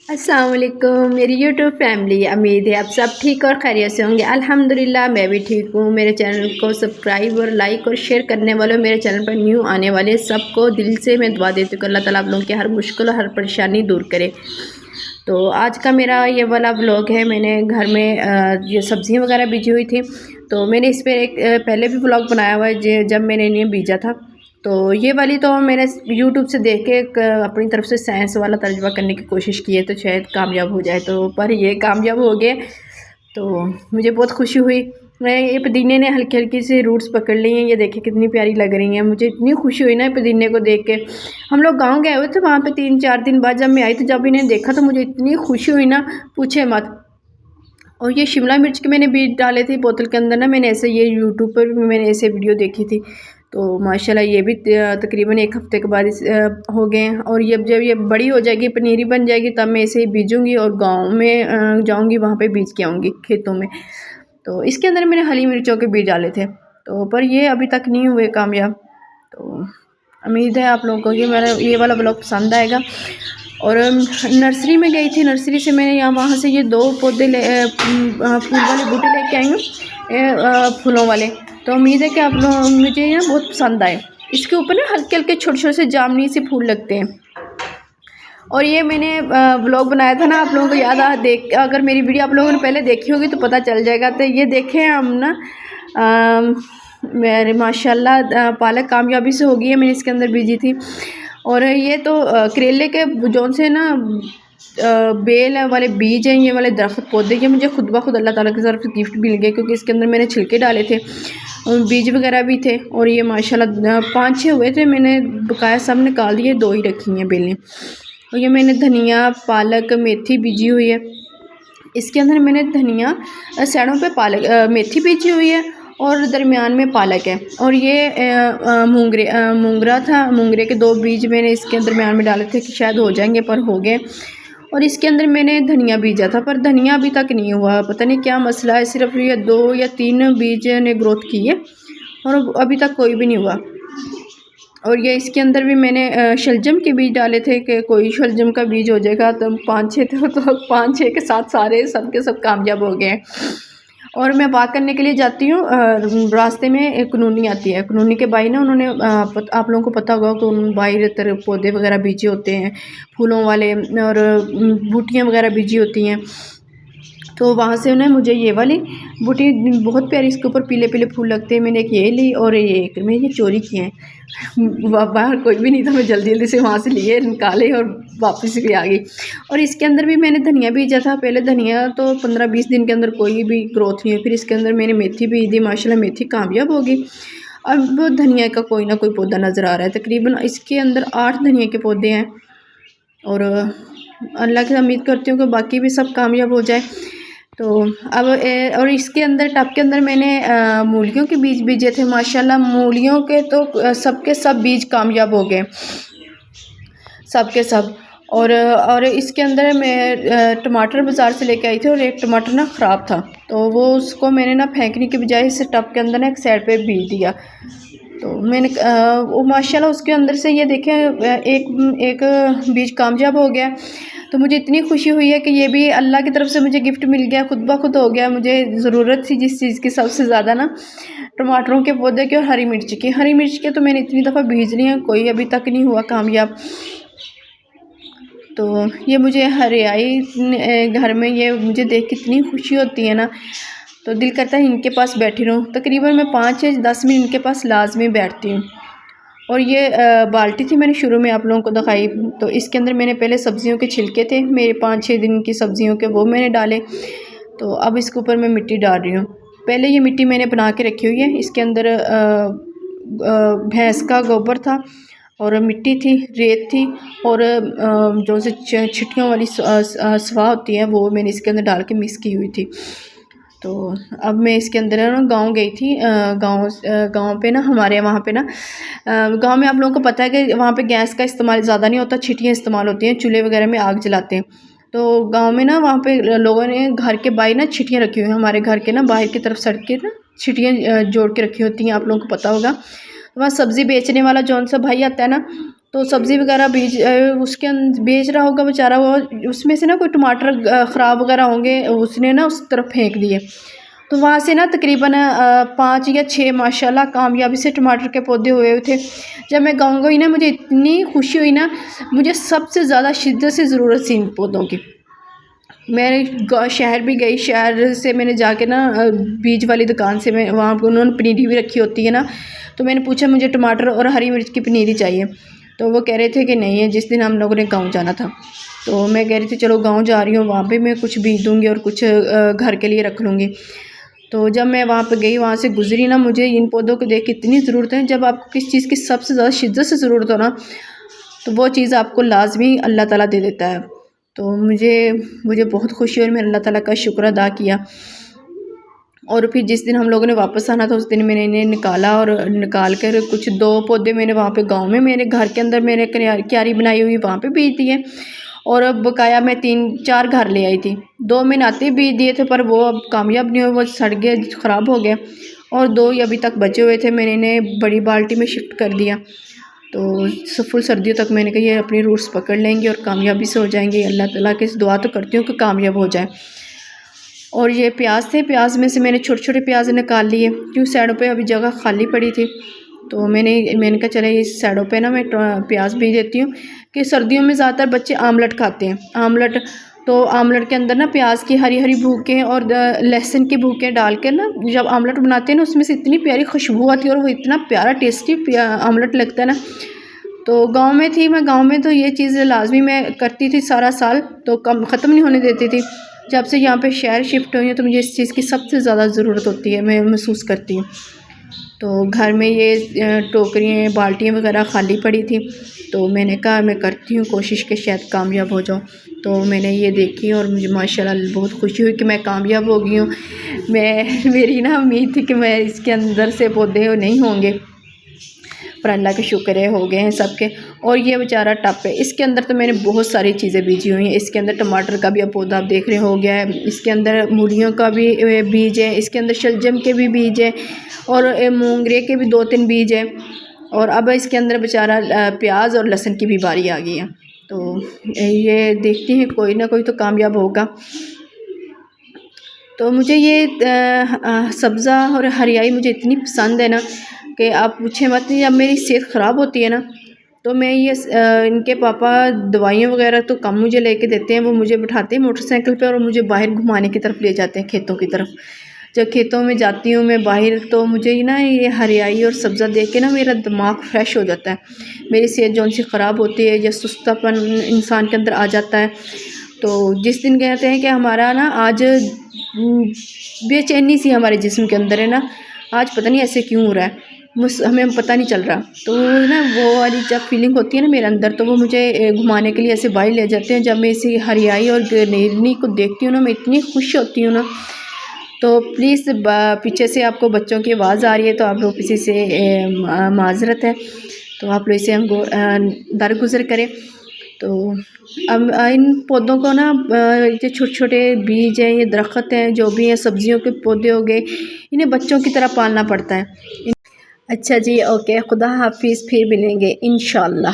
अस्सलाम वालेकुम मेरी यूट्यूब फैमिली। उम्मीद है आप सब ठीक और खैरियत से होंगे। अल्हम्दुलिल्लाह मैं भी ठीक हूँ। मेरे चैनल को सब्सक्राइब और लाइक और शेयर करने वालों, मेरे चैनल पर न्यू आने वाले सबको दिल से मैं दुआ देती हूँ कि अल्लाह ताला आप लोगों की हर मुश्किल और हर परेशानी दूर करे। तो आज का मेरा ये वाला व्लॉग है। मैंने घर में ये सब्ज़ियाँ वगैरह बीजी हुई थी, तो मैंने इस पर एक पहले भी व्लॉग बनाया हुआ है जब मैंने इन्हें बीजा था। तो ये वाली तो मैंने यूट्यूब से देख के एक अपनी तरफ से साइंस वाला तर्जुमा करने की कोशिश की है, तो शायद कामयाब हो जाए। तो पर ये कामयाब हो गए, तो मुझे बहुत खुशी हुई। मैं ये पुदीने ने हल्की हल्की सी रूट्स पकड़ ली हैं, ये देखिए कितनी प्यारी लग रही हैं। मुझे इतनी खुशी हुई ना पुदीने को देख के। हम लोग गांव गए हुए थे, वहाँ पे 3-4 दिन बाद जब मैं आई, तो जब इन्हें देखा तो मुझे इतनी खुशी हुई ना, पूछे मत। और ये शिमला मिर्च के मैंने बीज डाले थे बोतल के अंदर ना, मैंने ऐसे ये यूट्यूब पर भी मैंने ऐसे वीडियो देखी थी। तो माशाल्लाह ये भी तकरीबन 1 हफ़्ते के बाद हो गए हैं। और ये जब ये बड़ी हो जाएगी, पनीरी बन जाएगी, तब मैं इसे बीजूँगी और गाँव में जाऊँगी, वहाँ पे बीज के आऊँगी खेतों में। तो इसके अंदर मैंने हरी मिर्चों के बीज डाले थे, तो पर ये अभी तक नहीं हुए कामयाब। तो उम्मीद है आप लोगों को कि मेरा ये वाला ब्लॉग पसंद आएगा। और नर्सरी में गई थी, नर्सरी से मैंने यहाँ वहाँ से ये 2 पौधे फूल वाले बूटे लेके आई हूँ, फूलों वाले। तो उम्मीद है कि आप लोग मुझे ये ना बहुत पसंद आए। इसके ऊपर ना हल्के हल्के छोटे छोटे से जामुनी से फूल लगते हैं। और ये मैंने व्लॉग बनाया था ना, आप लोगों को याद आ देख, अगर मेरी वीडियो आप लोगों ने पहले देखी होगी तो पता चल जाएगा। तो ये देखें हम ना, मेरे माशाल्लाह पालक कामयाबी से हो गई है, मैंने इसके अंदर बीजी थी। और ये तो करेले के जौन से ना बेल वाले बीज हैं, ये वाले दरख्त पौधे, ये मुझे खुद ब खुद अल्लाह ताला की तरफ से गिफ्ट मिल गए, क्योंकि इसके अंदर मैंने छिलके डाले थे, बीज वगैरह भी थे। और ये माशाल्लाह 5-6 हुए थे, मैंने बकाया सब निकाल दिए, 2 ही रखी हैं बेलें। और ये मैंने धनिया, पालक, मेथी बीजी हुई है। इसके अंदर मैंने धनिया साइडों पे पालक मेथी बीजी हुई है, और दरमियान में पालक है। और ये मूंगरा था, मूंगरे के 2 बीज मैंने इसके दरमियान में डाले थे कि शायद हो जाएंगे, पर हो गए। और इसके अंदर मैंने धनिया बीजा था, पर धनिया अभी तक नहीं हुआ, पता नहीं क्या मसला है। सिर्फ ये 2 या 3 बीज ने ग्रोथ की है, और अभी तक कोई भी नहीं हुआ। और ये इसके अंदर भी मैंने शलजम के बीज डाले थे कि कोई शलजम का बीज हो जाएगा। तो 5-6 थे, तो 5-6 के साथ सारे सब के सब कामयाब हो गए। और मैं वॉक करने के लिए जाती हूँ, रास्ते में एक कनूनी आती है, कनूनी के भाई ना, उन्होंने आप लोगों को पता होगा कि उन भाई तरह पौधे वगैरह बीजे होते हैं फूलों वाले, और बूटियाँ वगैरह बीजी होती हैं। तो वहाँ से उन्हें मुझे ये वाली बूटी बहुत प्यारी, इसके ऊपर पीले पीले फूल लगते हैं, मैंने एक ये ली, और एक मैंने ये चोरी किए हैं। बाहर कोई भी नहीं था, मैं जल्दी जल्दी से वहाँ से लिए, निकाले और वापस भी आ गई। और इसके अंदर भी मैंने धनिया बीजा था पहले। धनिया तो 15-20 दिन के अंदर कोई भी ग्रोथ नहीं हुई। फिर इसके अंदर मैंने मेथी बीज दी, माशाल्लाह मेथी कामयाब होगी। अब धनिया का कोई ना कोई पौधा नज़र आ रहा है। तकरीबन इसके अंदर 8 धनिया के पौधे हैं, और अल्लाह की उम्मीद करती हूँ कि बाकी भी सब कामयाब हो जाए। तो अब और इसके अंदर टब के अंदर मैंने मूलियों के बीज बीजे थे, माशाल्लाह मूलियों के तो सब के सब बीज कामयाब हो गए, सब के सब। और इसके अंदर मैं टमाटर बाज़ार से लेके आई थी, और एक टमाटर ना ख़राब था, तो वो उसको मैंने ना फेंकने के बजाय इस टब के अंदर ना एक साइड पे बीज दिया। तो मैंने वो माशाल्लाह उसके अंदर से ये देखें एक बीज कामयाब हो गया। तो मुझे इतनी खुशी हुई है कि ये भी अल्लाह की तरफ से मुझे गिफ्ट मिल गया, खुद ब खुद हो गया। मुझे ज़रूरत थी जिस चीज़ की सबसे ज़्यादा ना, टमाटरों के पौधे की और हरी मिर्च की। हरी मिर्च के तो मैंने इतनी दफ़ा बीज लिए हैं, कोई अभी तक नहीं हुआ कामयाब। तो ये मुझे हरियाई घर में ये मुझे देख के इतनी खुशी होती है ना, तो दिल करता है इनके पास बैठी रहूँ। तकरीबन मैं 5 या 10 मिनट इनके पास लाजमी बैठती हूँ। और ये बाल्टी थी, मैंने शुरू में आप लोगों को दिखाई, तो इसके अंदर मैंने पहले सब्जियों के छिलके थे मेरे 5-6 दिन की सब्जियों के, वो मैंने डाले। तो अब इसके ऊपर मैं मिट्टी डाल रही हूँ। पहले ये मिट्टी मैंने बना के रखी हुई है, इसके अंदर भैंस का गोबर था, और मिट्टी थी, रेत थी, और जो से छिटियों वाली स्वाह होती है, वो मैंने इसके अंदर डाल के मिक्स की हुई थी। तो अब मैं इसके अंदर ना गांव गई थी, गांव पे ना हमारे वहाँ पे ना, गांव में आप लोगों को पता है कि वहाँ पे गैस का इस्तेमाल ज़्यादा नहीं होता, छिटियाँ इस्तेमाल होती हैं, चूल्हे वगैरह में आग जलाते हैं। तो गांव में ना वहाँ पे लोगों ने घर के बाहर ना छिटियाँ रखी हुई हैं, हमारे घर के ना बाहर की तरफ सड़क के ना छिटियाँ जोड़ के रखी होती हैं, आप लोगों को पता होगा। वहाँ सब्ज़ी बेचने वाला जौन सा भाई आता है ना, तो सब्ज़ी वगैरह उसके बेच रहा होगा बेचारा वो, उसमें से ना कोई टमाटर ख़राब वगैरह होंगे, उसने ना उस तरफ फेंक दिए। तो वहाँ से ना तकरीबन 5 या 6 माशाल्लाह कामयाबी से टमाटर के पौधे हुए थे। जब मैं गाँव गई ना, मुझे इतनी खुशी हुई ना, मुझे सबसे ज़्यादा शिद्दत से ज़रूरत थी इन पौधों की। मैं शहर भी गई, शहर से मैंने जाके ना बीज वाली दुकान से, मैं वहाँ पर उन्होंने पनीरी भी रखी होती है ना, तो मैंने पूछा मुझे टमाटर और हरी मिर्च की पनीरी चाहिए। तो वो कह रहे थे कि नहीं है, जिस दिन हम लोगों ने गाँव जाना था। तो मैं कह रही थी चलो गाँव जा रही हूँ, वहाँ पे मैं कुछ बीज दूँगी और कुछ घर के लिए रख लूँगी। तो जब मैं वहाँ पे गई, वहाँ से गुज़री ना, मुझे इन पौधों को देख के इतनी ज़रूरत है। जब आपको किस चीज़ की सबसे ज़्यादा शिद्दत से ज़रूरत हो ना, तो वो चीज़ आपको लाज़मी अल्लाह ताला दे देता है। तो मुझे बहुत खुशी हुई और मैंने अल्लाह ताला का शुक्र अदा किया। और फिर जिस दिन हम लोगों ने वापस आना था, उस दिन मैंने इन्हें निकाला और निकाल कर कुछ 2 पौधे मैंने वहाँ पे गाँव में मेरे घर के अंदर मैंने क्यारी बनाई हुई वहाँ पे बीज दिए, और अब बकाया मैं 3-4 घर ले आई थी। 2 मैंने आते ही बीज दिए थे, पर वो अब कामयाब नहीं हुए, वो सड़ गए, ख़राब हो गए, और 2 ही अभी तक बचे हुए थे। मैंने इन्हें बड़ी बाल्टी में शिफ्ट कर दिया। तो फुल सर्दियों तक मैंने कहा ये अपनी रूट्स पकड़ लेंगे और कामयाबी से हो जाएंगे। अल्लाह ताला के दुआ तो करती हूँ कि कामयाब हो जाए। और ये प्याज थे, प्याज में से मैंने छोटे छोटे प्याज निकाल लिए, क्यों साइडों पे अभी जगह खाली पड़ी थी। तो मैंने कहा चले इस साइडों पे ना मैं प्याज भी देती हूँ, कि सर्दियों में ज़्यादातर बच्चे आमलेट खाते हैं। आमलेट, तो आमलेट के अंदर ना प्याज की हरी हरी भूकें और लहसुन की भूकें डाल के ना, जब आमलेट बनाते हैं ना, उसमें से इतनी प्यारी खुशबू आती है और वो इतना प्यारा टेस्टी आमलेट लगता है ना। तो गांव में थी मैं, गांव में तो ये चीज़ लाजमी मैं करती थी सारा साल, तो कम ख़त्म नहीं होने देती थी। जब से यहाँ पे शहर शिफ्ट हुई हूँ, तो मुझे इस चीज़ की सबसे ज़्यादा ज़रूरत होती है, मैं महसूस करती हूँ। तो घर में ये टोकरियाँ बाल्टियाँ वगैरह खाली पड़ी थी, तो मैंने कहा मैं करती हूँ कोशिश कि शायद कामयाब हो जाऊँ। तो मैंने ये देखी और मुझे माशाल्लाह बहुत खुशी हुई कि मैं कामयाब हो गई हूँ। मेरी ना उम्मीद थी कि मैं इसके अंदर से पौधे नहीं होंगे, पर अल्लाह का शुक्र है हो गए हैं सबके। और ये बेचारा टप है, इसके अंदर तो मैंने बहुत सारी चीज़ें बीजी हुई हैं। इसके अंदर टमाटर का भी अब पौधा आप देख रहे हो गया है, इसके अंदर मूलियों का भी बीज है, इसके अंदर शलजम के भी बीज है, और मोंगरे के भी 2-3 बीज है। और अब इसके अंदर बेचारा प्याज और लहसुन की भी बारी आ गई है। तो ये देखते हैं, कोई ना कोई तो कामयाब होगा। तो मुझे ये सब्ज़ा और हरियाई मुझे इतनी पसंद है ना, कि आप पूछें मत। जब मेरी सेहत ख़राब होती है ना, तो मैं ये इनके पापा दवाइयाँ वगैरह तो कम मुझे लेके देते हैं, वो मुझे बिठाते हैं मोटरसाइकिल पे और मुझे बाहर घुमाने की तरफ ले जाते हैं, खेतों की तरफ। जब खेतों में जाती हूँ मैं बाहर, तो मुझे ना ये हरियाई और सब्ज़ा देख के ना मेरा दिमाग फ्रेश हो जाता है। मेरी सेहत जौन सी ख़राब होती है या सुस्तापन इंसान के अंदर आ जाता है, तो जिस दिन कहते हैं कि हमारा ना आज बेचैनी सी हमारे जिस्म के अंदर है ना, आज पता नहीं ऐसे क्यों हो रहा है, हमें पता नहीं चल रहा। तो ना वो वाली जब फीलिंग होती है ना मेरे अंदर, तो वो मुझे घुमाने के लिए ऐसे बाहर ले जाते हैं। जब मैं इसी हरियाई और ग्रीनरी को देखती हूँ ना, मैं इतनी खुश होती हूँ ना। तो प्लीज़ पीछे से आपको बच्चों की आवाज़ आ रही है, तो आप लोग किसी से माज़रत है, तो आप लोग इसे हमको दरगुज़र करें। तो अब इन पौधों को ना, ये छोटे छोटे बीज हैं, ये दरख्त हैं, जो भी हैं, सब्जियों के पौधे हो गए, इन्हें बच्चों की तरह पालना पड़ता है। अच्छा जी, ओके, खुदा हाफिज़, फिर मिलेंगे इंशाअल्लाह।